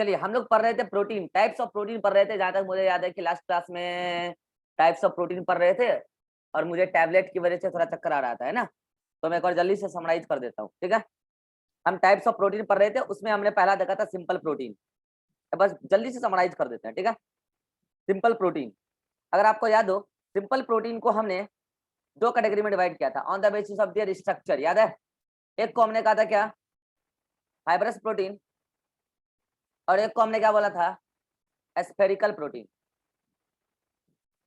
चलिए हम लोग पढ़ रहे थे प्रोटीन, टाइप्स ऑफ प्रोटीन पढ़ रहे थे, जहां तक मुझे याद है कि लास्ट क्लास में टाइप्स ऑफ प्रोटीन पढ़ रहे थे और मुझे टैबलेट की वजह से थोड़ा चक्कर आ रहा था, है ना। तो मैं एक बार जल्दी से समराइज कर देता हूँ, ठीक है। हम टाइप्स ऑफ प्रोटीन पढ़ रहे थे, उसमें हमने पहला देखा था सिंपल प्रोटीन। बस जल्दी से समराइज कर देते हैं, ठीक है। सिंपल प्रोटीन, अगर आपको याद हो, सिंपल प्रोटीन को हमने दो कैटेगरी में डिवाइड किया था on the basis of their structure, याद है। एक को हमने कहा था क्या, फाइब्रस प्रोटीन, और एक को हमने क्या बोला था, spherical protein.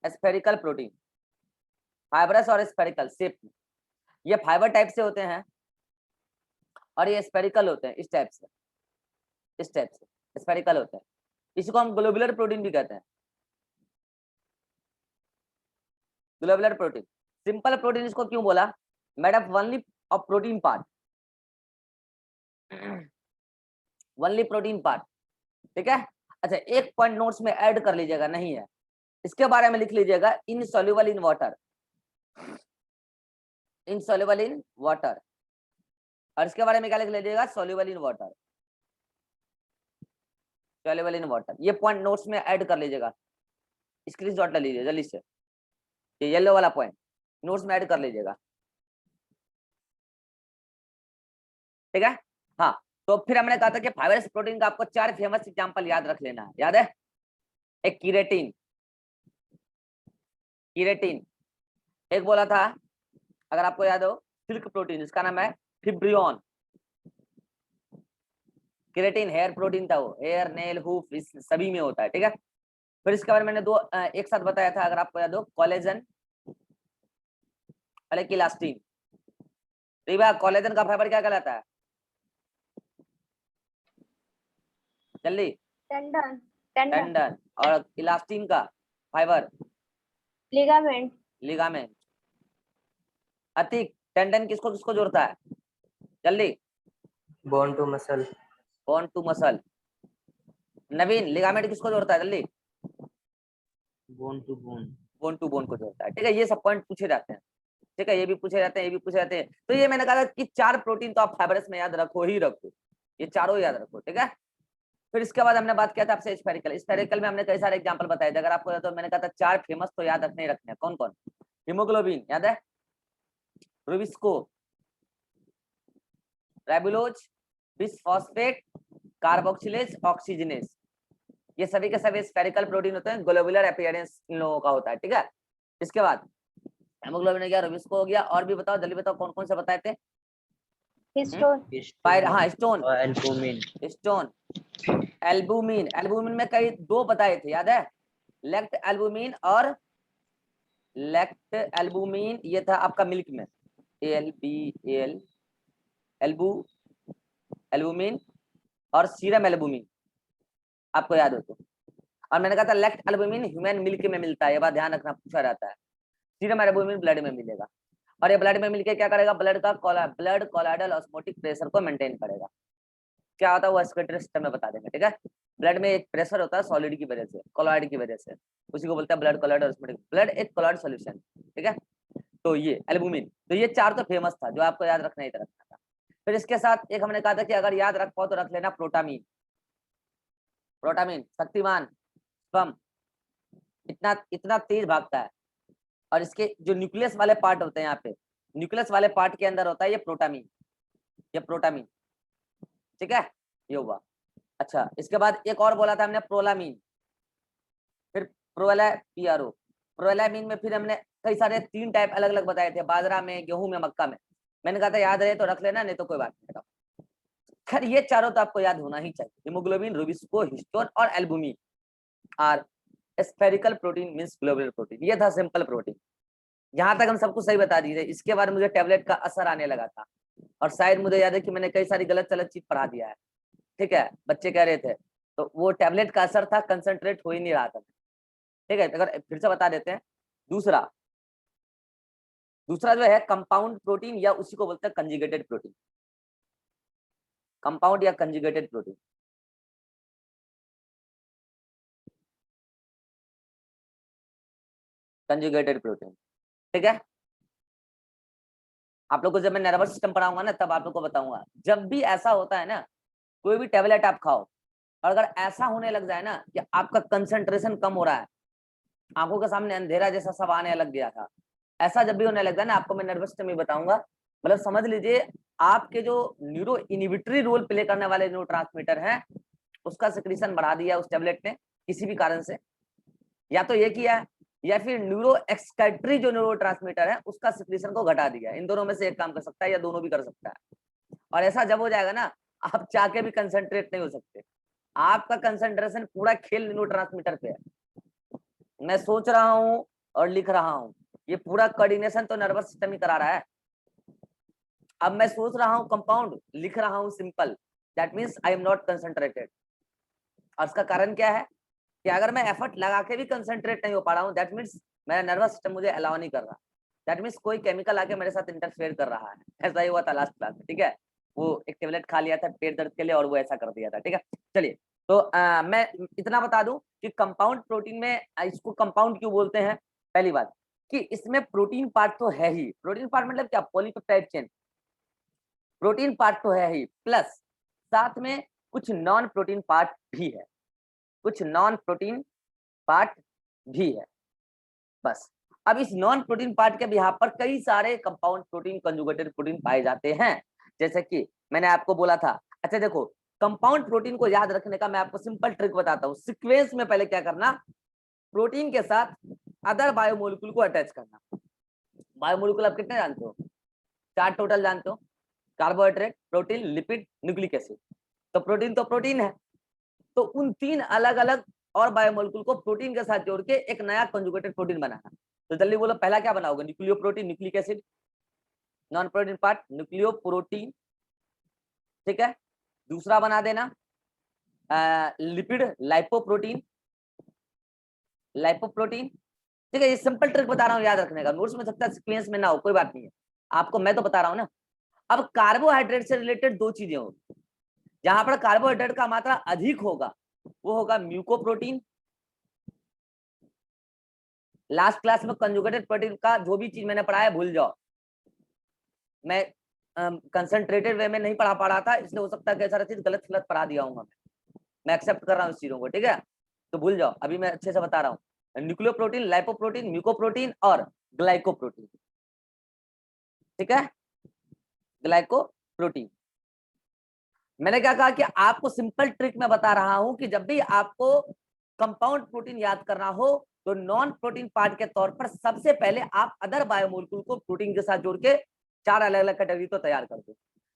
Spherical protein, fibrous और स्फेरिकल शेप, ये फाइबर टाइप से होते हैं और ये स्फेरिकल होते हैं, इस टाइप से, इस टाइप से स्फेरिकल होते हैं। इसको हम ग्लोबुलर प्रोटीन भी कहते हैं, ग्लोबुलर प्रोटीन। सिंपल प्रोटीन इसको क्यों बोला, made up only of protein part, only protein part, ठीक है। अच्छा, एक पॉइंट नोट्स में ऐड कर लीजिएगा, नहीं है, इसके बारे में लिख लीजिएगा, insoluble in water, insoluble in water, और इसके बारे में क्या लिख लीजिएगा, soluble in water, soluble in water. ये पॉइंट नोट्स में ऐड कर लीजिएगा, स्क्रीनशॉट ले लीजिए जल्दी से, ये येलो वाला पॉइंट नोट्स में ऐड कर लीजिएगा, ठीक है। हाँ, तो फिर हमने कहा था कि फाइब्रस प्रोटीन का आपको 4 फेमस एग्जांपल याद रख लेना है, याद है। एक कीरेटिन, कीरेटिन। एक बोला था, अगर आपको याद हो, सिल्क प्रोटीन, इसका नाम है फिब्रियन। केराटिन हेयर प्रोटीन था, वो हेयर, नेल, हूफ, इस सभी में होता है, ठीक है। फिर इसके बारे में मैंने दो एक साथ बताया था, अगर आपको याद हो, कोलेजन और इलास्टिन। कोलेजन का फाइबर क्या कहलाता है, जल्दी, टेंडन, टेंडन। और इलास्टिन का fibre, ligament, ligament. Atik, tendon किसको किसको जोड़ता है, जल्दी, bone to muscle, bone to muscle. Naveen, ligament किसको जोड़ता है, जल्दी, bone to bone, bone to bone को जोड़ता है, ठीक है। ये सब पॉइंट पूछे जाते हैं, ठीक है, ये भी पूछे जाते हैं, ये भी पूछे जाते हैं। तो ये मैंने कहा था कि 4 प्रोटीन तो आप फाइबरस में याद रखो ही रखो, ये चारों याद रखो, ठीक है। फिर इसके बाद हमने बात किया था आपसे स्फेरिकल, स्फेरिकल में हमने कई सारे एग्जांपल बताए थे, अगर आपको याद हो, मैंने कहा था 4 फेमस तो याद रखने ही रखने हैं, कौन कौन, हीमोग्लोबिन याद है, रुबिस्को, राइबोलोज, बिसफॉस्फेट, कार्बोक्सिलेज, ऑक्सीजनेज, ये सभी के सभी स्फेरिकल प्रोटीन होते हैं, ग्लोबुलर अपीयरेंस इन लोगों का होता है, ठीक है। इसके बाद हेमोग्लोबिन हो गया, रुबिस्को हो गया, और भी बताओ जल्दी बताओ, कौन कौन से बताए थे, हिस्टोन, हाँ स्टोन, और एल्बुमिन, स्टोन, एल्बुमिन। एल्बुमिन में कई दो बताए थे, याद है, लेक्ट एल्बुमिन और लेक्ट एल्बुमिन, ये था आपका मिल्क में, ALBAL, एल्बू एल्बुमिन और सीरम एल्बुमिन, आपको याद हो तो। और मैंने कहा था लेक्ट एल्बुमिन ह्यूमन मिल्क में मिलता है, ये बात ध्यान रखना, पूछा जाता है। सीरम एल्बुमिन ब्लड में मिलेगा, और ये ब्लड में मिलके क्या करेगा, ब्लड कोलाइडल ऑस्मोटिक प्रेशर को मेंटेन करेगा। क्या होता है वो रेस्पिरेटरी सिस्टम में बता देंगे, ठीक है। ब्लड में एक प्रेशर होता है सॉलिड की वजह से, कोलॉइड की वजह से, उसी को बोलते हैं ब्लड कोलॉइड ऑस्मोटिक, ब्लड एक कोलॉइड सॉल्यूशन, ठीक है। तो ये एल्बुमिन, तो ये 4 तो फेमस था जो आपको याद रखना ही रखना था। फिर इसके साथ एक हमने कहा था कि अगर याद रख पाओ तो रख लेना प्रोटामीन, प्रोटामीन शक्तिमान स्पम, इतना इतना तेज भागता है, और इसके जो न्यूक्लियस वाले पार्ट होते हैं, यहाँ पे न्यूक्लियस वाले पार्ट के अंदर होता है ये प्रोटामीन, ये प्रोटामीन, ठीक है, ये हुआ। अच्छा, इसके बाद एक और बोला था हमने प्रोलामीन, फिर PRO, प्रोलामीन में फिर हमने कई सारे 3 टाइप अलग अलग बताए थे, बाजरा में, गेहूं में, मक्का में। मैंने कहा था याद रहे तो रख लेना, नहीं तो कोई बात नहीं। खैर ये चारों तो आपको याद होना ही चाहिए, हीमोग्लोबिन, रुबिस्को, हिस्टोन और albumin are spherical protein means globular protein. ये था सिंपल प्रोटीन, जहां तक हम सबको सही बता दीजिए। इसके बाद मुझे टैबलेट का असर आने लगा था, और शायद मुझे याद है कि मैंने कई सारी गलत सलत चीज पढ़ा दिया है, ठीक है, बच्चे कह रहे थे, तो वो टैबलेट का असर था, कंसंट्रेट हो ही नहीं रहा था, ठीक है। अगर फिर से बता देते हैं, दूसरा दूसरा जो है कंपाउंड प्रोटीन, या उसी को बोलते हैं कंजुगेटेड प्रोटीन, कंपाउंड या कंजुगेटेड प्रोटीन। कंजुगेटेड प्रोटीन, ठीक है। आप लोग को जब मैं नर्वस सिस्टम पढ़ाऊंगा ना, तब आप लोग को बताऊंगा, जब भी ऐसा होता है ना, कोई भी टैबलेट आप खाओ, और अगर ऐसा होने लग जाए ना कि आपका कंसंट्रेशन कम हो रहा है, आंखों के सामने अंधेरा जैसा सब आने लग गया था, ऐसा जब भी होने लग जाए ना, आपको मैं नर्वस सिस्टम ही बताऊंगा, मतलब समझ लीजिए आपके जो न्यूरो इनिबिटरी रोल प्ले करने वाले न्यूरो ट्रांसमीटर है उसका सिक्रीशन बढ़ा दिया उस टेबलेट ने किसी भी कारण से, या तो ये किया है या फिर न्यूरो एक्सकाइटरी जो न्यूरो ट्रांसमीटर है उसका सिक्रीशन को घटा दिया। इन दोनों में से एक काम कर सकता है या दोनों भी कर सकता है। और ऐसा जब हो जाएगा ना, आप चाह के भी कंसंट्रेट नहीं हो सकते, आपका कंसंट्रेशन पूरा खेल न्यूरो ट्रांसमीटर पे है। मैं सोच रहा हूँ और लिख रहा हूँ, ये पूरा कोऑर्डिनेशन तो नर्वस सिस्टम ही करा रहा है। अब मैं सोच रहा हूँ कंपाउंड, लिख रहा हूँ simple, that means I am not concentrated. और इसका कारण क्या है कि अगर मैं एफर्ट लगा के भी कंसंट्रेट नहीं हो पा रहा हूँ, दैट मीन्स मेरा नर्वस सिस्टम मुझे अलाउ नहीं कर रहा, दैट मीन्स कोई केमिकल आके मेरे साथ इंटरफेयर कर रहा है। ऐसा ही हुआ था लास्ट क्लास में, ठीक है, वो एक टेबलेट खा लिया था पेट दर्द के लिए और वो ऐसा कर दिया था, ठीक है। चलिए, तो मैं इतना बता दूं कि कंपाउंड प्रोटीन में इसको कंपाउंड क्यों बोलते हैं। पहली बात कि इसमें प्रोटीन पार्ट तो है ही, प्रोटीन पार्ट मतलब क्या, पॉलीपेप्टाइड चेन, प्रोटीन पार्ट तो है ही, प्लस साथ में कुछ नॉन प्रोटीन पार्ट भी है, कुछ नॉन प्रोटीन पार्ट भी है। बस अब इस नॉन प्रोटीन पार्ट के बिहाफ पर कई सारे कंपाउंड प्रोटीन, कंजुगेटेड प्रोटीन पाए जाते हैं, जैसे कि मैंने आपको बोला था। अच्छा देखो, कंपाउंड प्रोटीन को याद रखने का मैं आपको सिंपल ट्रिक बताता हूँ। सीक्वेंस में पहले क्या करना, प्रोटीन के साथ अदर बायोमोलिक्यूल को अटैच करना। बायोमोलिक्यूल आप कितने जानते हो, 4 टोटल जानते हो, carbohydrate, protein, lipid, nucleic acid. तो प्रोटीन है, तो उन 3 अलग अलग और बायोमोलिक्यूल को प्रोटीन के साथ जोड़ के एक नया कंजुगेटेड प्रोटीन बनाना। तो जल्दी बोलो, पहला क्या बनाओगे, nucleo protein, nucleic acid, non protein part nucleo protein, ठीक है। दूसरा बना देना लिपिड, लाइपोप्रोटीन, लाइपोप्रोटीन, ठीक है। ये सिंपल ट्रिक बता रहा हूँ याद रखने का, नोट्स में सकता है सीक्वेंस में ना हो, कोई बात नहीं है, आपको मैं तो बता रहा हूँ ना। अब कार्बोहाइड्रेट से रिलेटेड 2 चीजें होगी, जहां पर कार्बोहाइड्रेट का मात्रा अधिक होगा वो होगा म्यूकोप्रोटीन। लास्ट क्लास में कंजुगेटेड प्रोटीन का जो भी चीज मैंने पढ़ाया भूल जाओ, मैं कंसंट्रेटेड वे में नहीं पढ़ा पा रहा था, इसलिए हो सकता है कि सारा चीज गलत गलत पढ़ा दिया हूँ मैं एक्सेप्ट कर रहा हूँ इस चीजों को, ठीक है। तो भूल जाओ, अभी मैं अच्छे से बता रहा हूँ, न्यूक्लियोप्रोटीन, लाइपोप्रोटीन, म्यूकोप्रोटीन और ग्लाइकोप्रोटीन, ठीक है, ग्लाइकोप्रोटीन। मैंने क्या कहा कि आपको सिंपल ट्रिक में बता रहा हूं कि जब भी आपको कंपाउंड प्रोटीन याद करना हो तो नॉन प्रोटीन पार्ट के तौर पर सबसे पहले आप अदर बायोमोलिक्यूल को प्रोटीन के साथ जोड़ के 4 अलग अलग कैटेगरी तो तैयार कर दो।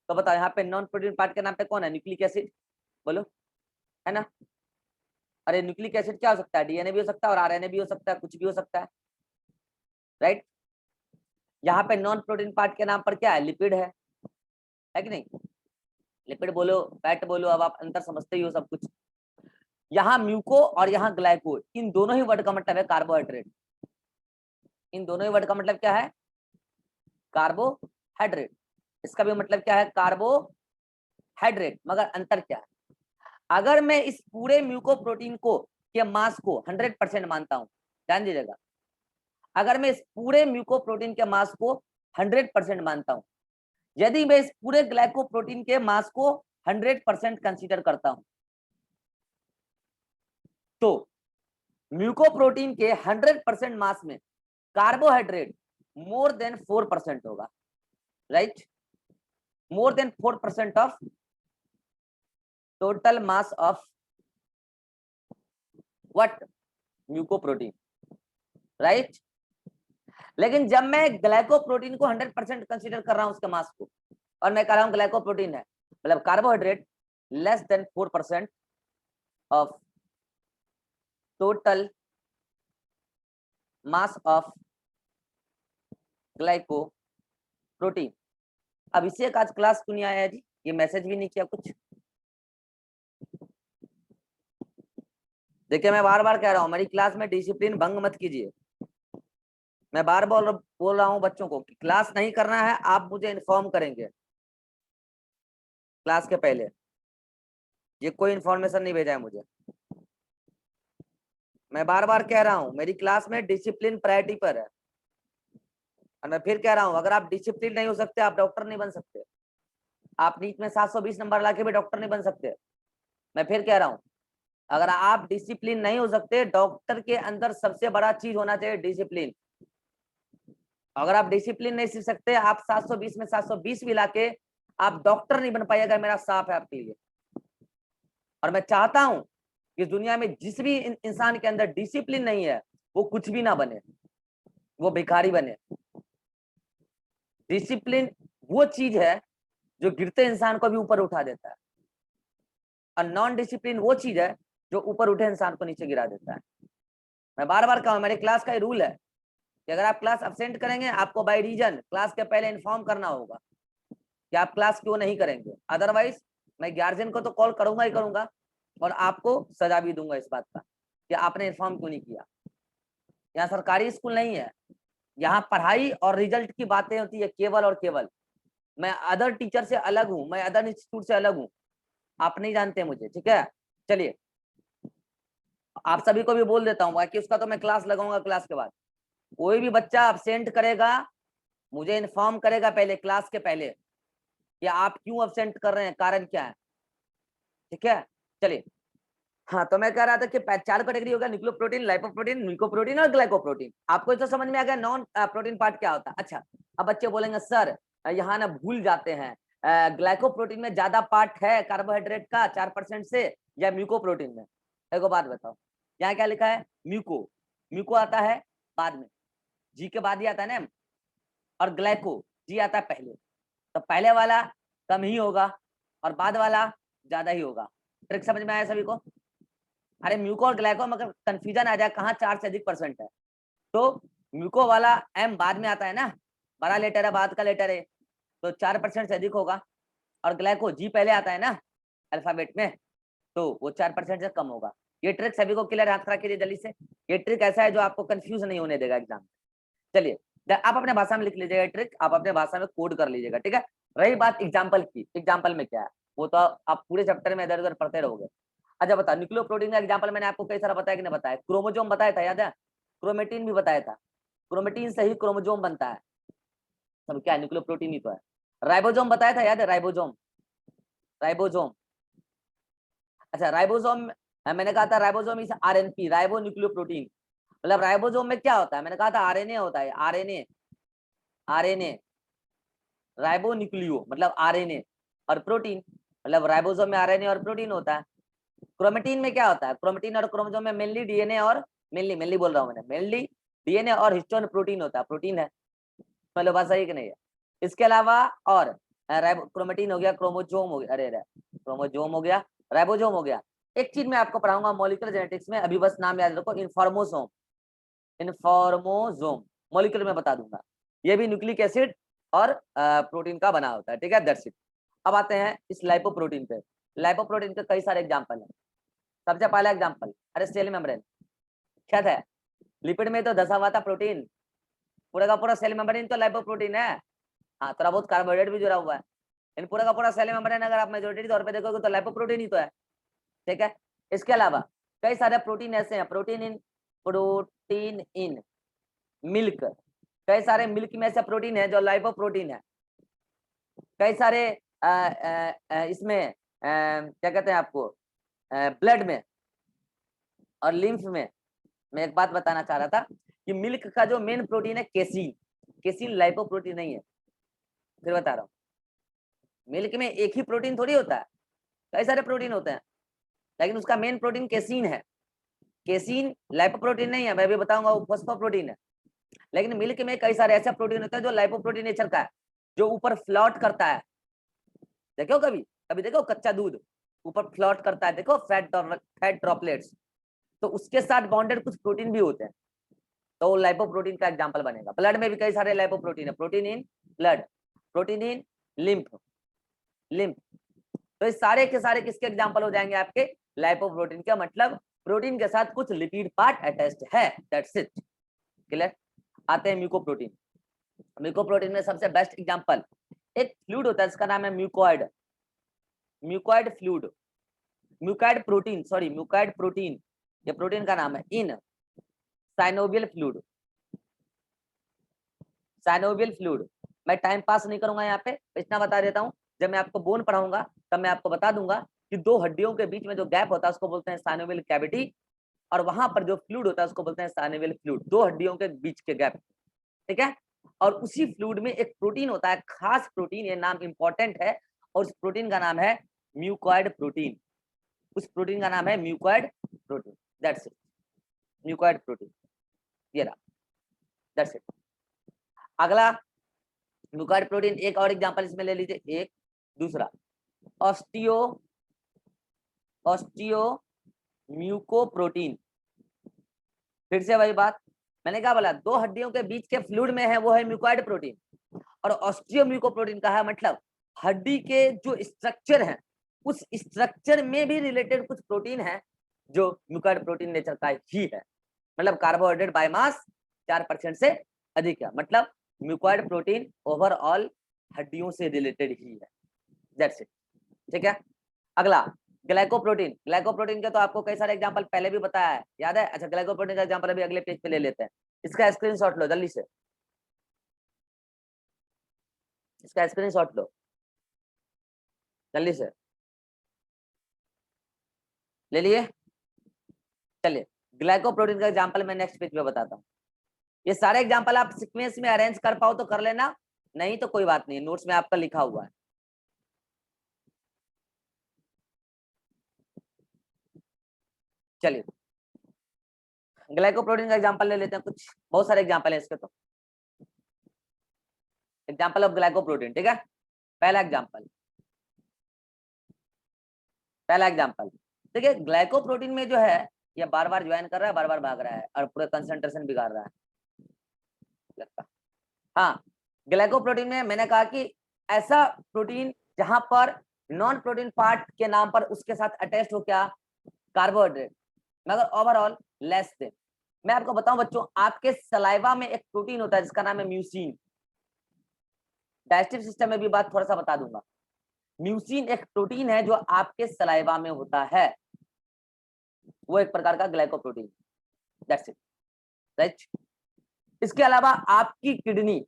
तो बताओ यहाँ पे नॉन प्रोटीन पार्ट के नाम पे कौन है, न्यूक्लिक एसिड, बोलो, है ना। अरे न्यूक्लिक एसिड क्या हो सकता है, डीएनए भी हो सकता है और आरएनए भी हो सकता है, कुछ भी हो सकता है, राइट। यहाँ पे नॉन प्रोटीन पार्ट के नाम पर क्या है, लिपिड है कि नहीं, लिपिड बोलो, फैट बोलो, अब आप अंतर समझते ही हो सब कुछ। यहाँ म्यूको और यहाँ ग्लाइको, इन दोनों ही वर्ड का मतलब है कार्बोहाइड्रेट, इन दोनों ही वर्ड का मतलब क्या है, कार्बोहाइड्रेट। इसका भी मतलब क्या है, कार्बोहाइड्रेट, मगर अंतर क्या है, अगर मैं इस पूरे म्यूको प्रोटीन को के मास को 100% मानता हूं, ध्यान दीजिएगा, अगर मैं इस पूरे म्यूको प्रोटीन के मास को 100% मानता हूं, यदि मैं इस पूरे ग्लाइकोप्रोटीन के मास को 100% कंसीडर करता हूं, तो म्यूकोप्रोटीन के 100% मास में कार्बोहाइड्रेट मोर देन 4% होगा, right, more than 4% of total mass of what, mucoprotein, right. लेकिन जब मैं ग्लाइकोप्रोटीन को 100% कंसीडर कर रहा हूं उसके मास को, और मैं कह रहा हूं ग्लाइकोप्रोटीन है, मतलब carbohydrate less than 4% of total mass of glycoprotein. अब इसे एक आज क्लास क्यों नहीं आया है जी, ये मैसेज भी नहीं किया कुछ। देखिए मैं बार बार कह रहा हूं, मेरी क्लास में डिसिप्लिन भंग मत कीजिए। मैं बार बोल रहा हूं बच्चों को कि क्लास नहीं करना है, आप मुझे इन्फॉर्म करेंगे क्लास के पहले, ये कोई इन्फॉर्मेशन नहीं भेजा है मुझे। मैं बार बार कह रहा हूं मेरी क्लास में डिसिप्लिन प्रायोरिटी पर है, और मैं फिर कह रहा हूं अगर आप डिसिप्लिन नहीं हो सकते आप डॉक्टर नहीं बन सकते, आप नीट में 720 नंबर लाके भी डॉक्टर नहीं बन सकते। मैं फिर कह रहा हूं अगर आप डिसिप्लिन नहीं हो सकते, डॉक्टर के अंदर सबसे बड़ा चीज होना चाहिए डिसिप्लिन। अगर आप डिसिप्लिन नहीं सीख सकते, आप 720 में 720 भी लाके आप डॉक्टर नहीं बन पाइएगा, मेरा साफ है आपके लिए। और मैं चाहता हूं कि दुनिया में जिस भी इंसान के अंदर डिसिप्लिन नहीं है वो कुछ भी ना बने, वो भिखारी बने। डिसिप्लिन वो चीज है जो गिरते इंसान को भी ऊपर उठा देता है, और नॉन डिसिप्लिन वो चीज है जो ऊपर उठे इंसान को नीचे गिरा देता है। मैं बार बार कहूँ, मेरे क्लास का रूल है कि अगर आप क्लास अब्सेंट करेंगे, आपको बाय रीजन क्लास के पहले इन्फॉर्म करना होगा कि आप क्लास क्यों नहीं करेंगे। अदरवाइज मैं गार्जियन को तो कॉल करूंगा ही करूंगा, और आपको सजा भी दूंगा इस बात का कि आपने इन्फॉर्म क्यों नहीं किया। यहाँ सरकारी स्कूल नहीं है, यहाँ पढ़ाई और रिजल्ट की बातें होती है केवल और केवल। मैं अदर टीचर से अलग हूँ, मैं अदर इंस्टीट्यूट से अलग हूँ, आप नहीं जानते मुझे, ठीक है। चलिए, आप सभी को भी बोल देता हूँ कि उसका तो मैं क्लास लगाऊंगा, क्लास के बाद कोई भी बच्चा अब्सेंट करेगा मुझे इन्फॉर्म करेगा पहले, क्लास के पहले, कि आप क्यों अब्सेंट कर रहे हैं, कारण क्या है, ठीक है। चलिए, हाँ, तो मैं कह रहा था कि 4 कैटेगरी होगा, न्यूक्लियोप्रोटीन, लाइपोप्रोटीन, म्यूकोप्रोटीन और ग्लाइकोप्रोटीन। आपको तो समझ में आ गया नॉन प्रोटीन पार्ट क्या होता है। अच्छा, अब बच्चे बोलेंगे सर यहाँ ना भूल जाते हैं, ग्लाइकोप्रोटीन में ज्यादा पार्ट है कार्बोहाइड्रेट का 4% से, या म्यूकोप्रोटीन में। एक बात बताओ, यहाँ क्या लिखा है, म्यूको, म्यूको आता है बाद में, जी के बाद ही आता है ना, और ग्लाइको जी आता है पहले, तो पहले वाला कम ही होगा और बाद वाला ज्यादा ही होगा। ट्रिक समझ में आया सभी को। अरे म्यूको और ग्लाइको में अगर कंफ्यूजन आ जाए कहाँ 4 से अधिक परसेंट है, तो म्यूको वाला एम बाद में आता है ना, बड़ा लेटर है, बाद का लेटर है, तो 4% से अधिक होगा, और ग्लाइको जी पहले आता है ना अल्फाबेट में, तो वो 4% से कम होगा। ये ट्रिक सभी को क्लियर, हाथ खड़ा कीजिए जल्दी से। ये ट्रिक ऐसा है जो आपको कंफ्यूज नहीं होने देगा एग्जाम में। चलिए, आप अपने भाषा में लिख लीजिएगा ट्रिक, आप अपने भाषा में कोड कर लीजिएगा, ठीक है। रही बात एग्जाम्पल की, एग्जाम्पल में क्या है वो तो आप पूरे चैप्टर में इधर उधर पढ़ते रहोगे। अच्छा बता, न्यूक्लियोप्रोटीन का एग्जाम्पल मैंने आपको कई सारा बताया कि नहीं बताया। क्रोमोजोम बताया था, याद है, क्रोमेटिन भी बताया था, क्रोमेटिन से ही क्रोमोजोम बनता है, सब क्या है, न्यूक्लियोप्रोटीन ही तो है। राइबोजोम बताया था, याद है, राइबोजोम, राइबोजोम। अच्छा, राइबोसोम, मैंने कहा था ribosome is RNP, ribo nucleoprotein, मतलब राइबोसोम में क्या होता है, मैंने कहा था आरएनए होता है, आरएनए, आरएनए, राइबो न्यूक्लियो मतलब आरएनए, और प्रोटीन मतलब राइबोसोम में आरएनए और प्रोटीन होता है। क्रोमेटिन में क्या होता है, क्रोमेटिन और क्रोमोसोम में मेनली डीएनए और मेनली बोल रहा हूँ मैंने, मेनली डीएनए और हिस्टोन प्रोटीन होता है, प्रोटीन है, मतलब बात सही कि नहीं है। इसके अलावा और क्रोमेटिन हो गया, क्रोमोजोम हो गया, अरे क्रोमोजोम हो गया, राइबोसोम हो गया। एक चीज मैं आपको पढ़ाऊंगा मॉलिक्यूलर जेनेटिक्स में, अभी बस नाम याद रखो, इन्फॉर्मोसोम, इन्फॉर्मोसोम मॉलिक्यूलर में बता दूंगा। ये भी न्यूक्लिक एसिड और प्रोटीन का बना होता है, ठीक है, दैट्स इट। अब आते हैं इस लाइपोप्रोटीन पे। लाइपोप्रोटीन के कई सारे एग्जांपल हैं। सबसे पहला एग्जांपल, अरे सेल मेम्ब्रेन, क्या था, लिपिड में तो धसा हुआ था प्रोटीन, पूरा का पूरा सेल मेम्ब्रेन तो लाइपोप्रोटीन है। हाँ, थोड़ा बहुत कार्बोहाइड्रेट भी जुड़ा हुआ है, इन पूरा का पूरा सेल मेम्ब्रेन अगर आप मेजोरिटी तौर पे देखोगे तो लाइपोप्रोटीन ही तो है, ठीक है। इसके अलावा कई सारे प्रोटीन ऐसे हैं, प्रोटीन इन मिल्क, कई सारे मिल्क में ऐसे प्रोटीन है जो लाइपोप्रोटीन है। कई सारे इसमें क्या कहते हैं आपको, ब्लड में और लिम्फ में। मैं एक बात बताना चाह रहा था कि मिल्क का जो मेन प्रोटीन है केसीन, केसीन लाइपोप्रोटीन नहीं है, फिर बता रहा हूँ। मिल्क में एक ही प्रोटीन थोड़ी होता है, कई सारे प्रोटीन होते हैं, लेकिन उसका मेन प्रोटीन केसीन है। केसीन लाइपोप्रोटीन नहीं है, मैं भी बताऊंगा, वो फॉस्फोप्रोटीन है। लेकिन मिल्क में कई सारे ऐसे प्रोटीन होते हैं जो लाइपोप्रोटीन नेचर का है, जो ऊपर फ्लोट करता है। देखो कभी कभी देखो कच्चा दूध ऊपर फ्लोट करता है, देखो फैट ड्रॉपलेट्स, तो उसके साथ बॉन्डेड कुछ प्रोटीन भी होते हैं, तो लाइपोप्रोटीन का एग्जांपल बनेगा। ब्लड में भी कई सारे लाइपोप्रोटीन है, protein in blood, protein in lymph, तो ये सारे के सारे किसके एग्जांपल हो जाएंगे आपके, लाइपोप्रोटीन के। मतलब प्रोटीन के साथ कुछ लिपिड पार्ट अटैच्ड है, दैट्स इट, क्लियर। आते हैं म्यूकोप्रोटीन। म्यूकोप्रोटीन में सबसे बेस्ट एग्जांपल एक फ्लूइड होता है, इसका नाम है mucoid, mucoid fluid, mucoid protein, sorry mucoid protein, ये प्रोटीन का नाम है। In synovial fluid, synovial fluid. मैं टाइम पास नहीं करूंगा यहाँ पे, इतना बता देता हूँ, जब मैं आपको बोन पढ़ाऊंगा तब मैं आपको बता दूंगा कि दो हड्डियों के बीच में जो गैप होता है उसको बोलते हैं साइनोवियल कैविटी, और वहां पर जो फ्लूइड होता है उसको बोलते हैं साइनोवियल फ्लूइड, दो हड्डियों के बीच के गैप, ठीक है। और उसी फ्लूइड में एक प्रोटीन होता है, खास प्रोटीन, ये नाम इंपॉर्टेंट है, और उस प्रोटीन का नाम है म्यूकॉइड प्रोटीन। उस प्रोटीन का नाम है mucoid protein, that's it, mucoid protein, ये रहा, दैट्स इट। अगला म्यूकॉइड प्रोटीन, एक और एग्जांपल इसमें ले लीजिए, एक दूसरा ऑस्टियो म्यूकोप्रोटीन। फिर से वही बात, मैंने क्या बोला, दो हड्डियों के बीच के फ्लूइड में है वो है म्यूकॉइड प्रोटीन, और ऑस्टियो म्यूकोप्रोटीन का है मतलब हड्डी के जो स्ट्रक्चर है उस स्ट्रक्चर में भी रिलेटेड कुछ प्रोटीन है जो म्यूकॉइड प्रोटीन नेचर का ही है, मतलब कार्बोहाइड्रेट बाय मास 4% से अधिक है, मतलब म्यूकॉइड प्रोटीन ओवरऑल हड्डियों से रिलेटेड ही है, दैट्स इट, ठीक है। अगला ग्लाइकोप्रोटीन, ग्लाइकोप्रोटीन के तो आपको कई सारे एग्जांपल पहले भी बताया है, याद है। अच्छा, ग्लाइकोप्रोटीन का एग्जांपल अभी अगले पेज पे ले लेते हैं, इसका स्क्रीनशॉट लो जल्दी से, इसका स्क्रीनशॉट लो जल्दी से, ले लिए। चलिए ग्लाइकोप्रोटीन का एग्जांपल मैं नेक्स्ट पेज पे बताता हूँ। ये सारे एग्जांपल आप सीक्वेंस में अरेंज कर पाओ तो कर लेना, नहीं तो कोई बात नहीं, नोट्स में आपका लिखा हुआ है। चलिए ग्लाइकोप्रोटीन का एग्जांपल ले लेते हैं, कुछ बहुत सारे एग्जांपल है इसके, तो एग्जांपल ऑफ ग्लाइकोप्रोटीन, ठीक है। पहला एग्जांपल देखिए, ग्लाइकोप्रोटीन में जो है ये बार बार ज्वाइन कर रहा है, बार बार भाग रहा है और पूरा कंसंट्रेशन बिगाड़ रहा है। हाँ, ग्लाइकोप्रोटीन में मैंने कहा कि ऐसा प्रोटीन जहां पर नॉन प्रोटीन पार्ट के नाम पर उसके साथ अटैच हो क्या, कार्बोहाइड्रेट, मगर ओवरऑल लेस देन। मैं आपको बताऊं बच्चों, आपके सलाइवा में एक प्रोटीन होता है जिसका नाम है म्यूसिन, डाइजेस्टिव सिस्टम में भी बात थोड़ा सा बता दूंगा। म्यूसिन एक प्रोटीन है जो आपके सलाइवा में होता है, वो एक प्रकार का ग्लाइकोप्रोटीन, दैट्स इट, राइट। इसके अलावा आपकी किडनी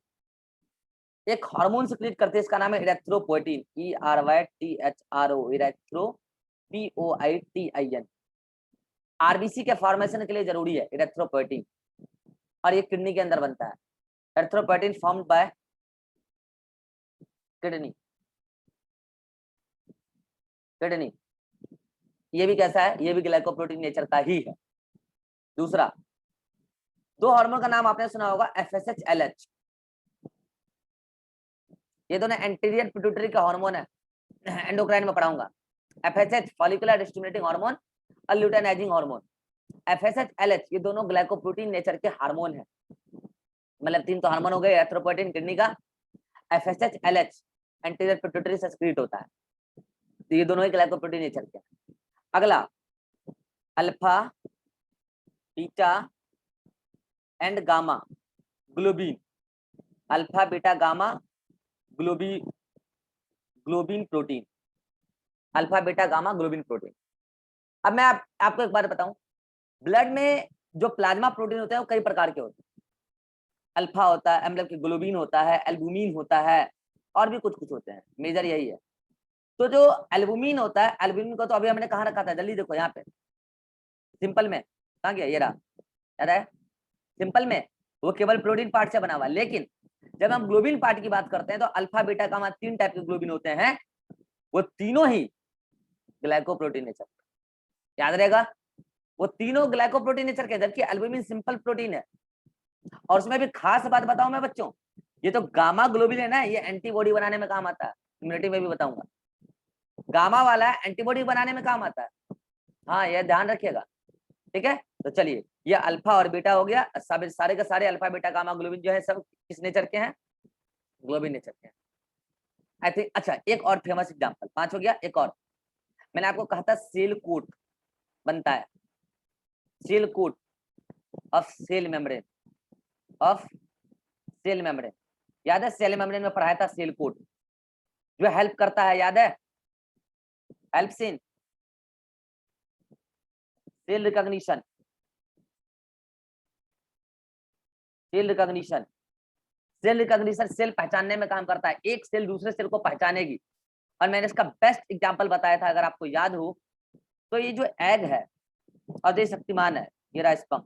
एक हार्मोन सिक्रीट करते हैं, इसका नाम है इरेथ्रोपोएटिन, ERYTHRO, इरेथ्रोपोएटिन। आरबीसी के फॉर्मेशन के लिए जरूरी है इरेथ्रोपोएटिन, और ये किडनी के अंदर बनता है। इरेथ्रोपोएटिन फॉर्म्ड बाय किडनी, ये भी कैसा है, ये भी ग्लाइकोप्रोटीन नेचर का ही है। दूसरा, दो हार्मोन का नाम आपने सुना होगा, FSH LH, ये दोनों एंटीरियर पिट्यूटरी का हार्मोन है, एंडोक्राइन में पढ़ाऊंगा। FSH फॉलिकुलर स्टिमुलेटिंग हार्मोन और ल्यूटेनाइजिंग हार्मोन, FSH LH ये दोनों ग्लाइकोप्रोटीन नेचर के हार्मोन है, मतलब 3 तो हार्मोन हो गए, एरिथ्रोपोएटिन किडनी का, FSH LH एंटीरियर पिट्यूटरी से सेक्रीट होता है, तो ये दोनों ही ग्लाइकोप्रोटीन नेचर के। अगला alpha beta and gamma globin, alpha beta gamma globin protein, alpha beta gamma globin protein. अब मैं आपको एक बात बताऊं, ब्लड में जो प्लाज्मा प्रोटीन होते हैं वो कई प्रकार के होते हैं, अल्फा होता है, मतलब कि ग्लोबिन होता है, एल्बुमिन होता है, और भी कुछ कुछ होते हैं, मेजर यही है। तो जो एल्बुमिन होता है, एल्बुमिन को तो अभी हमने कहाँ रखा था, जल्दी देखो यहाँ पे, सिंपल में कहाँ गया, ये रहा, याद है, सिंपल में वो केवल प्रोटीन पार्ट से बना हुआ, लेकिन जब हम ग्लोबिन पार्ट की बात करते हैं तो अल्फा बीटा गामा 3 टाइप के ग्लोबिन होते हैं, वो तीनों ही ग्लाइकोप्रोटीन नेचर, याद रहेगा, वो तीनों ग्लाइकोप्रोटीन नेचर के, जबकि एल्बुमिन सिंपल प्रोटीन है। और उसमें भी खास बात बताऊं मैं बच्चों, ये तो गामा ग्लोबिन है ना, ये एंटीबॉडी बनाने में काम आता है, इम्यूनिटी में भी बताऊंगा, गामा वाला एंटीबॉडी बनाने में काम आता है, हाँ ये ध्यान रखिएगा, ठीक है। तो चलिए, ये अल्फा और बीटा हो गया, सारे के सारे अल्फा बीटा गामा ग्लोबिन जो है सब किस नेचर के हैं, ग्लोबिन नेचर के हैं, आई थिंक। अच्छा, एक और फेमस एग्जांपल, 5 हो गया, एक और, मैंने आपको कहा था सेल कोट बनता है, cell coat of cell membrane, याद है, सेल मेम्ब्रेन में पढ़ाया था सेल कोट, जो हेल्प करता है, याद है, helps in cell recognition, cell पहचानने में काम करता है, एक सेल दूसरे सेल को पहचानेगी, और मैंने इसका बेस्ट एग्जांपल बताया था, अगर आपको याद हो तो ये जो एग है और ये शक्तिमान है, ये रहा स्पर्म।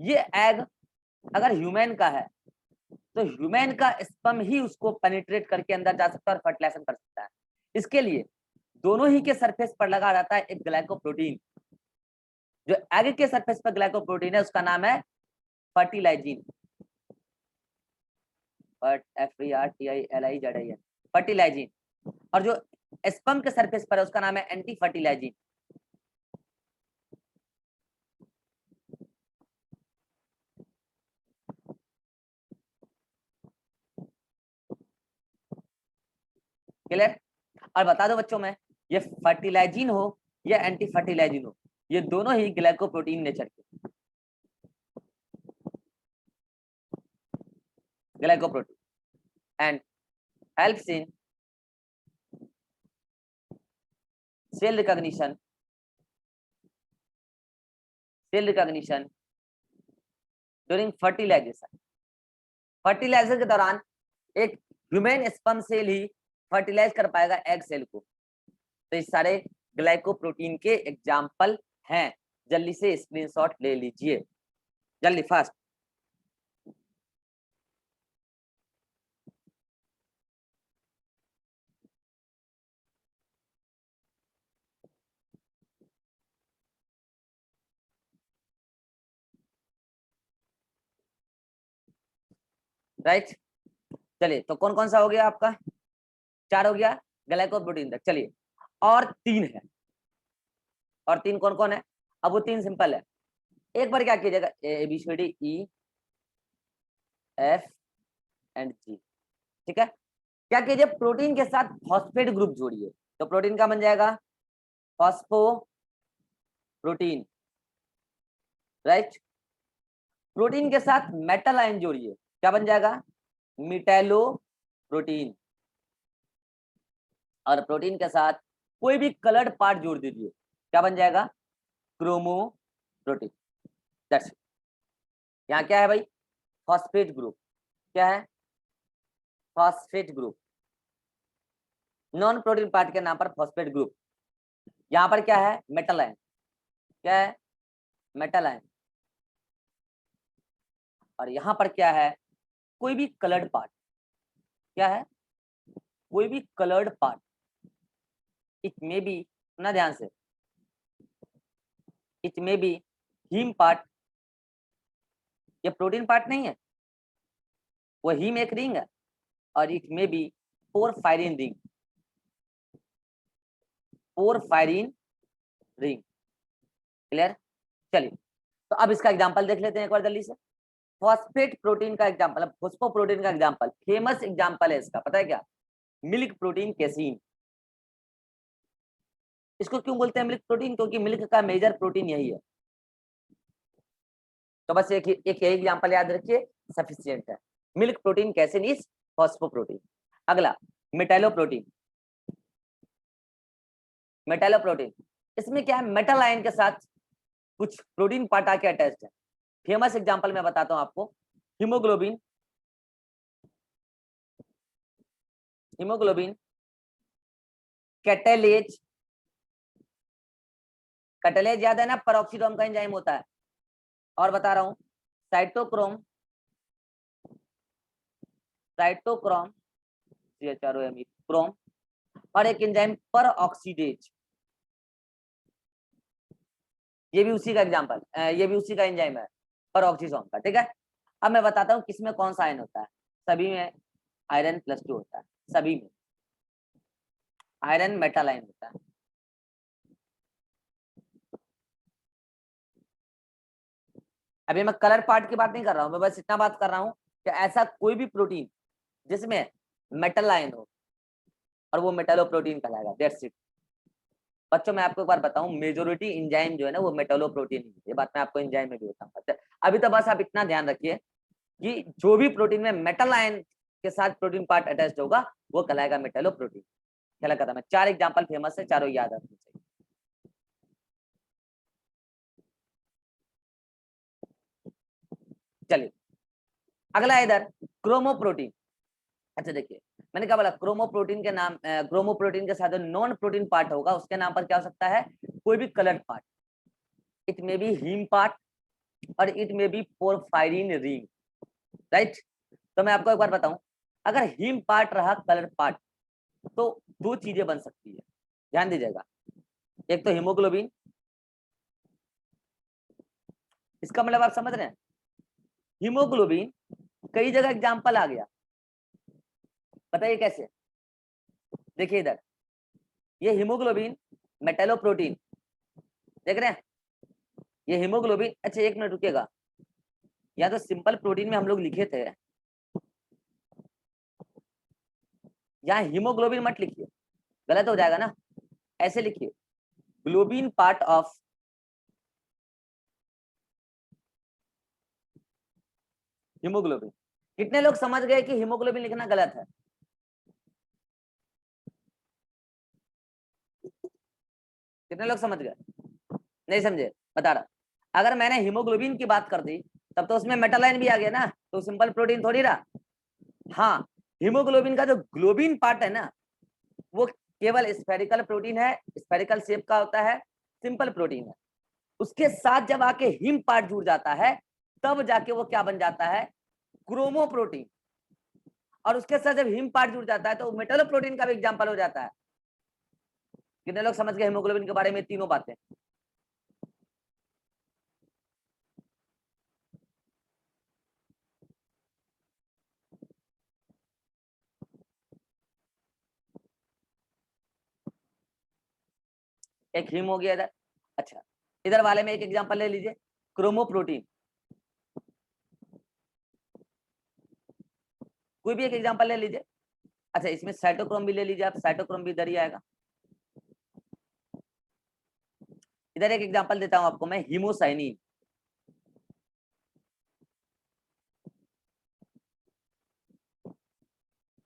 ये एग अगर ह्यूमन का है तो ह्यूमन का स्पर्म ही उसको पेनिट्रेट करके अंदर जा सकता है और फर्टिलाइजेशन कर सकता है। इसके लिए दोनों ही के सरफेस पर लगा रहता है एक ग्लाइकोप्रोटीन। जो एग के सरफेस पर ग्लाइकोप्रोटीन है उसका नाम है फर्टिलाइजिन, FERTILIZIN, फर्टिलाइजिन। और जो स्पर्म के सरफेस पर है उसका नाम है एंटी फर्टिलाइजिन। क्लियर? और बता दो बच्चों में, ये फर्टिलाइजिन हो या एंटी फर्टिलाइजिन हो, ये दोनों ही ग्लाइकोप्रोटीन नेचर के, glycoprotein and helps in cell recognition during fertilisation. Fertilisation के दौरान एक ह्यूमन स्पर्म सेल ही फर्टिलाइज कर पाएगा एग सेल को। तो इस सारे ग्लाइकोप्रोटीन के एग्जाम्पल हैं। जल्दी से स्क्रीनशॉट ले लीजिए, जल्दी फास्ट। राइट, चलिए तो कौन कौन सा हो गया आपका? 4 हो गया ग्लाइकोप्रोटीन तक। चलिए और 3 है, और 3 कौन कौन है? अब वो 3 सिंपल है। एक बार क्या कीजिएगा, ABCD EF एंड G, ठीक है। क्या कीजिए, प्रोटीन के साथ फॉस्फेट ग्रुप जोड़िए, तो प्रोटीन का बन जाएगा फॉस्फो प्रोटीन, राइट। प्रोटीन के साथ मेटल आयन जोड़िए, क्या बन जाएगा? मिटैलो प्रोटीन। और प्रोटीन के साथ कोई भी कलर्ड पार्ट जोड़ दीजिए, क्या बन जाएगा? Chromo protein. दैट्स, यहाँ क्या है भाई? Phosphate group. क्या है? Phosphate group, non protein part के नाम पर फॉस्फेट ग्रुप। यहाँ पर क्या है? Metal ion. क्या है? Metal ion. और यहाँ पर क्या है? कोई भी कलर्ड पार्ट। क्या है? कोई भी coloured part. It may be, सुना ध्यान से, it may be haem part. ये प्रोटीन पार्ट नहीं है, वो हीम एक रिंग है। और it may be porphyrin ring, porphyrin ring. Clear? चलिए तो अब इसका एग्जांपल देख लेते हैं एक बार जल्दी से। फॉस्फेट प्रोटीन का एग्जांपल, फोस्फोप्रोटीन का एग्जांपल, फेमस एग्जांपल है इसका, पता है क्या? Milk protein casein. इसको क्यों बोलते हैं मिल्क प्रोटीन? क्योंकि मिल्क का मेजर प्रोटीन यही है। तो बस एक यही एग्जांपल याद रखिए, सफिशिएंट है। Milk protein casein is phosphoprotein. अगला मेटालोप्रोटीन। मेटालोप्रोटीन, इसमें क्या है? मेटल आयन के साथ कुछ प्रोटीन पार्ट आके अटैच्ड है। फेमस एग्जांपल मैं बताता हूं आपको, हीमोग्लोबिन। Haemoglobin, catalase. कैटेलेज याद है ना, पेरोक्सीडोम का एंजाइम होता है। और बता रहा हूं, साइटोक्रोम, साइटोक्रोम CHROME, क्रोम। और एक एंजाइम पर ऑक्सीडेज, ये भी उसी का एग्जांपल, ये भी उसी का एंजाइम है, पर ऑक्सीसोम का, ठीक है। अब मैं बताता हूँ किसमें कौन सा आयन होता है। सभी में आयरन +2 होता है, सभी में आयरन मेटल आयन होता है। अभी मैं कलर पार्ट की बात नहीं कर रहा हूँ, मैं बस इतना बात कर रहा हूँ कि ऐसा कोई भी प्रोटीन जिसमें मेटल आयन हो और वो मेटालोप्रोटीन कहलाएगा। That's it. बच्चों मैं आपको एक बार बताऊं, मेजोरिटी एंजाइम जो है ना वो मेटालोप्रोटीन ही है। ये बात मैं आपको एंजाइम में भी बताऊंगा। अभी तो बस आप इतना ध्यान रखिए कि जो भी प्रोटीन में मेटल आयन के साथ प्रोटीन पार्ट अटैच्ड होगा वो कहलाएगा मेटालोप्रोटीन। क्या लगा था? मैं 4 एग्जांपल फेमस है, चारों याद रखने चाहिए। चलिए अगला इधर क्रोमोप्रोटीन। अच्छा देखिए, मैंने क्या बोला, क्रोमोप्रोटीन के नाम, क्रोमोप्रोटीन के साथ जो नॉन प्रोटीन पार्ट होगा उसके नाम पर क्या हो सकता है, कोई भी coloured part. It may be haem part और it may be porphyrin ring, right. तो मैं आपको एक बार बताऊं, अगर हीम पार्ट रहा कलर पार्ट तो दो चीजें बन सकती है, ध्यान दीजिएगा। एक तो हीमोग्लोबिन, इसका मतलब आप समझ रहे हैं, हीमोग्लोबिन कई जगह एग्जाम्पल आ गया, बताइए कैसे। देखिए इधर, ये हीमोग्लोबिन मेटेलोप्रोटीन, देख रहे हैं, ये हीमोग्लोबिन। अच्छा एक मिनट रुकिएगा, या तो सिंपल प्रोटीन में हम लोग लिखे थे, यहाँ हीमोग्लोबिन मत लिखिए, गलत हो जाएगा ना, ऐसे लिखिए ग्लोबिन पार्ट ऑफ हीमोग्लोबिन। कितने लोग समझ गए कि हीमोग्लोबिन लिखना गलत है? कितने लोग समझ गए? नहीं समझे, बता रहा, अगर मैंने हीमोग्लोबिन की बात कर दी तब तो उसमें मेटालाइन भी आ गया ना, तो सिंपल प्रोटीन थोड़ी रहा। हाँ, हीमोग्लोबिन का जो ग्लोबिन पार्ट है ना, वो केवल स्फेरिकल प्रोटीन है, स्फेरिकल शेप का होता है, सिंपल प्रोटीन है। उसके साथ जब आके हिम पार्ट जुड़ जाता है तब जाके वो क्या बन जाता है, क्रोमोप्रोटीन। और उसके साथ जब हिम पार्ट जुड़ जाता है तो मेटलोप्रोटीन का भी एग्जांपल हो जाता है। कितने लोग समझ गए हीमोग्लोबिन के बारे में तीनों बातें? एक हिम हो गया इधर। अच्छा, इधर वाले में एक एग्जांपल ले लीजिए, क्रोमोप्रोटीन, कोई भी एक एग्जांपल ले लीजिए। अच्छा, इसमें साइटोक्रोम भी ले लीजिए आप, साइटोक्रोम भी इधर ही आएगा। इधर एक एग्जांपल देता हूं आपको मैं, हीमोसाइनिन,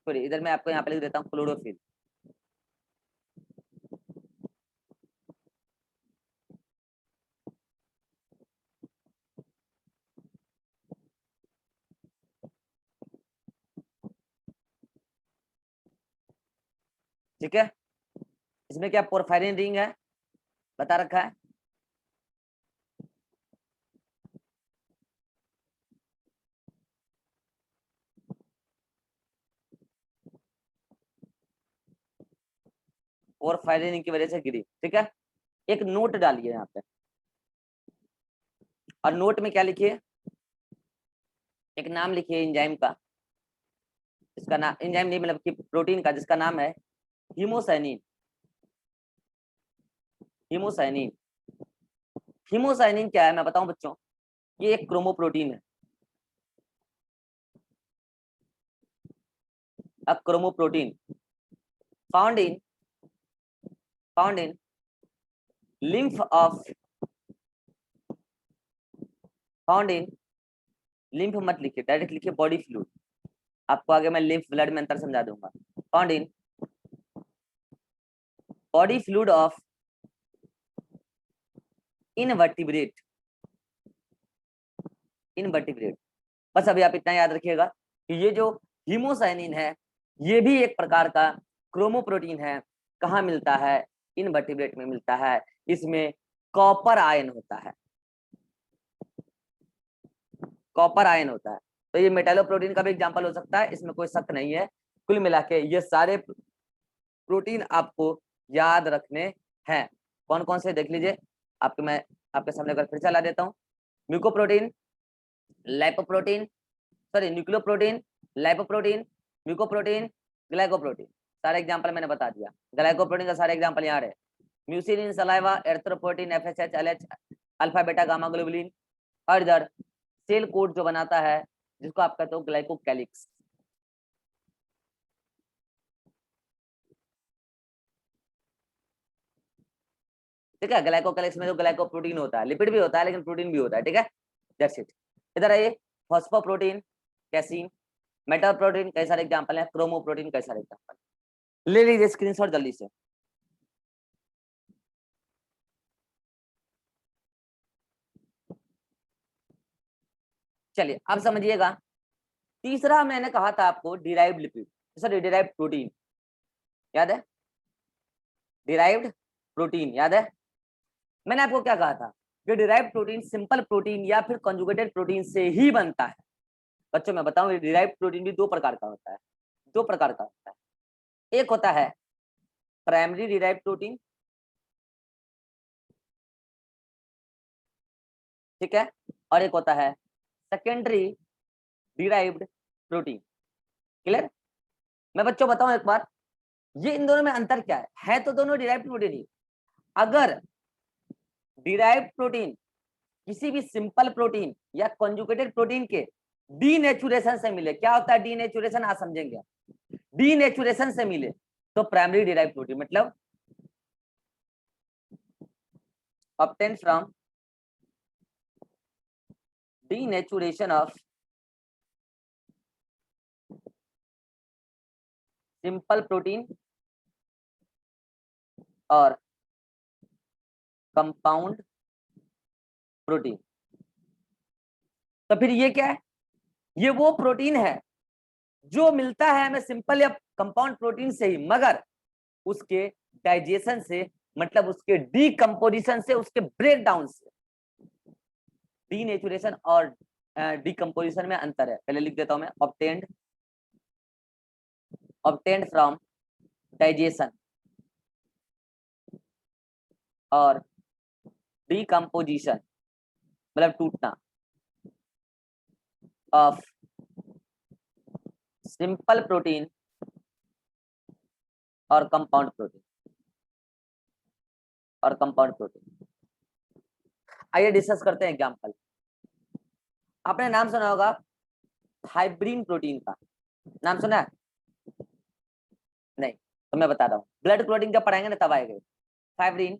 सॉरी इधर मैं आपको यहाँ पे लिख देता हूँ क्लोरोफिल। ठीक है, इसमें क्या पोरफायरिन रिंग है, बता रखा है। पोरफायरिन रिंग की वजह से गिरी, ठीक है। एक नोट डालिए यहाँ पे, और नोट में क्या लिखिए, एक नाम लिखिए एंजाइम का, इसका नाम, एंजाइम नहीं मतलब कि प्रोटीन का, जिसका नाम है हीमोसाइनिन। हीमोसाइनिन, हीमोसाइनिन क्या है मैं बताऊं बच्चों, ये एक क्रोमोप्रोटीन है। a chromoprotein found in lymph of found in lymph मत लिखिए, डायरेक्ट लिखिए बॉडी फ्लूइड। आपको आगे मैं लिम्फ ब्लड में अंतर समझा दूंगा। Found in body fluid of invertebrate, invertebrate. बस अभी आप इतना याद रखिएगा कि ये जो हीमोसाइनिन है ये भी एक प्रकार का क्रोमोप्रोटीन है। कहाँ मिलता है, इनवर्टिब्रेट में मिलता है। इसमें कॉपर आयन होता है, कॉपर आयन होता है। तो ये मेटालोप्रोटीन का भी एग्जांपल हो सकता है, इसमें कोई शक नहीं है। कुल मिला के ये सारे प्रोटीन आपको याद रखने हैं। कौन कौन से देख लीजिए, आपके मैं आपके सामने फिर चला देता हूँ। Mucoprotein, lipoprotein, sorry nucleoprotein, lipoprotein, mucoprotein, glycoprotein, सारे एग्जांपल मैंने बता दिया। ग्लाइकोप्रोटीन का सारे एग्जांपल यहाँ है, mucin, saliva, erythropoietin, FSH, LH, alpha beta gamma globulin, और इधर सेल कोड जो बनाता है जिसको आप कहते हो ग्लाइकोकैलिक्स। ठीक है, ग्लाइकोकैलिक्स में जो ग्लाइकोप्रोटीन होता है, लिपिड भी होता है लेकिन प्रोटीन भी होता है। ठीक है, दैट्स इट। इधर आइए, फॉस्फोप्रोटीन, कैसीन, मेटल प्रोटीन, कई सारे एग्जांपल हैं, क्रोमोप्रोटीन कई सारे एग्जांपल। ले लीजिए स्क्रीनशॉट जल्दी से। चलिए अब समझिएगा, तीसरा मैंने कहा था आपको derived lipid. Sorry derived protein, याद है? डिराइव्ड प्रोटीन याद है? मैंने आपको क्या कहा था कि डिराइव्ड प्रोटीन सिंपल प्रोटीन या फिर कंजुगेटेड प्रोटीन से ही बनता है। बच्चों मैं बताऊं, डिराइव्ड प्रोटीन भी दो प्रकार का होता है, दो प्रकार का होता है। एक होता है प्राइमरी डिराइव्ड प्रोटीन, ठीक है, और एक होता है सेकेंडरी डिराइव्ड प्रोटीन। क्लियर? मैं बच्चों बताऊं एक बार, ये इन दोनों में अंतर क्या है तो दोनों डिराइव्ड प्रोटीन ही। अगर डिराइव्ड प्रोटीन किसी भी सिंपल प्रोटीन या कॉन्जुगेटेड प्रोटीन के डीनेचुरेशन से मिले, क्या होता है डीनेचुरेशन, आप समझेंगे, डीनेचुरेशन से मिले तो प्राइमरी डिराइव्ड प्रोटीन, मतलब obtained from denaturation of simple protein और कंपाउंड प्रोटीन। तो फिर ये क्या है? ये वो प्रोटीन है जो मिलता है हमें सिंपल या कंपाउंड प्रोटीन से ही, मगर उसके डाइजेशन से, मतलब उसके डीकंपोजिशन से, उसके ब्रेक डाउन से। डीनेचुरेशन और डीकंपोजिशन में अंतर है, पहले लिख देता हूं मैं, obtained from डाइजेशन और डीकंपोजिशन मतलब टूटना ऑफ सिंपल प्रोटीन और कंपाउंड प्रोटीन आइए डिस्कस करते हैं एग्जांपल। आपने नाम सुना होगा फाइब्रिन प्रोटीन का, नाम सुना है? नहीं तो मैं बता रहा हूँ, ब्लड क्लॉटिंग जब पढ़ाएंगे ना तब आएगा। Fibrin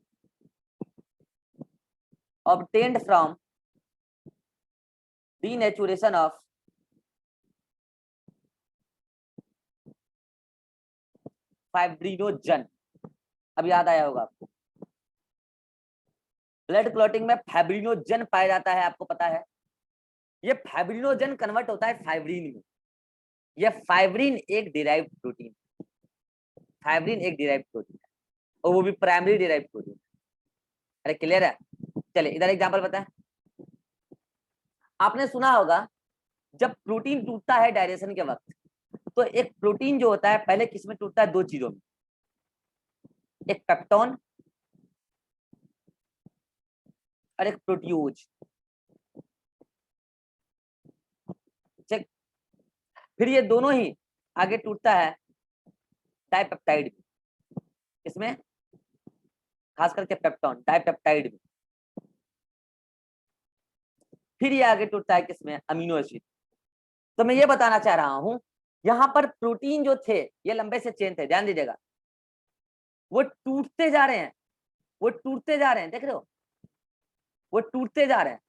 obtained from denaturation of fibrinogen. अब याद आया होगा आपको, ब्लड क्लॉटिंग में फाइब्रिनोजन पाया जाता है, आपको पता है। ये फाइब्रिनोजन कन्वर्ट होता है फाइब्रिन में। ये फाइब्रिन एक डिराइव्ड प्रोटीन, फाइब्रिन एक डिराइव्ड प्रोटीन है और वो भी प्राइमरी डिराइव्ड प्रोटीन। अरे क्लियर है? चलिए इधर एग्जांपल बताएं। आपने सुना होगा जब प्रोटीन टूटता है डायजेशन के वक्त, तो एक प्रोटीन जो होता है पहले किस में टूटता है? दो चीजों में, एक पेप्टोन और एक प्रोटियोज। चेक। फिर ये दोनों ही आगे टूटता है डाइपेप्टाइड में, इसमें खास करके पेप्टोन डाइपेप्टाइड में। फिर ये आगे टूटता है किसमें? Amino acid. तो मैं ये बताना चाह रहा हूं, यहां पर प्रोटीन जो थे ये लंबे से चेन थे, ध्यान दीजिएगा, वो टूटते जा रहे हैं, वो टूटते जा रहे हैं, देख रहे हो, वो टूटते जा रहे हैं।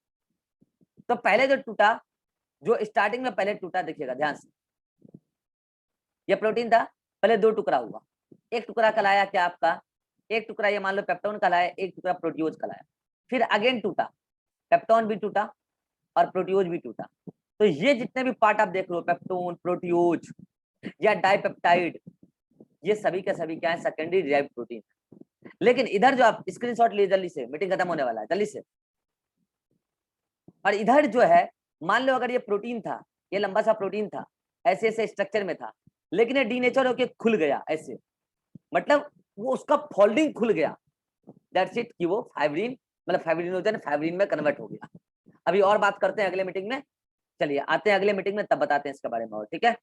तो पहले जो टूटा, जो स्टार्टिंग में पहले टूटा, देखिएगा ध्यान से, ये प्रोटीन था, पहले दो टुकड़ा हुआ, एक टुकड़ा कहलाया क्या आपका, एक टुकड़ा ये मान लो पेप्टोन कहलाया, एक टुकड़ा प्रोटियोज कहलाया। फिर अगेन टूटा, पेप्टोन भी टूटा और प्रोटियोज भी टूटा। तो ये जितने भी पार्ट आप देख रहे हो, पेप्टोन, प्रोटियोज या डाइपेप्टाइड, ये सभी के सभी क्या है? Secondary derived protein. लेकिन इधर जो आप स्क्रीनशॉट लिए जल्दी से, मीटिंग खत्म होने वाला है, जल्दी से। और इधर जो है, मान लो अगर ये प्रोटीन था, ये लंबा सा प्रोटीन था, ऐसे ऐसे स्ट्रक्चर में था, लेकिन ये डीनेचर होके खुल गया ऐसे, मतलब वो उसका फोल्डिंग खुल गया, दैट्स इट, कि वो फाइब्रिन मतलब फाइब्रिनोजन फाइब्रिन में कन्वर्ट हो गया। अभी और बात करते हैं अगले मीटिंग में, चलिए आते हैं अगले मीटिंग में, तब बताते हैं इसके बारे में और, ठीक है।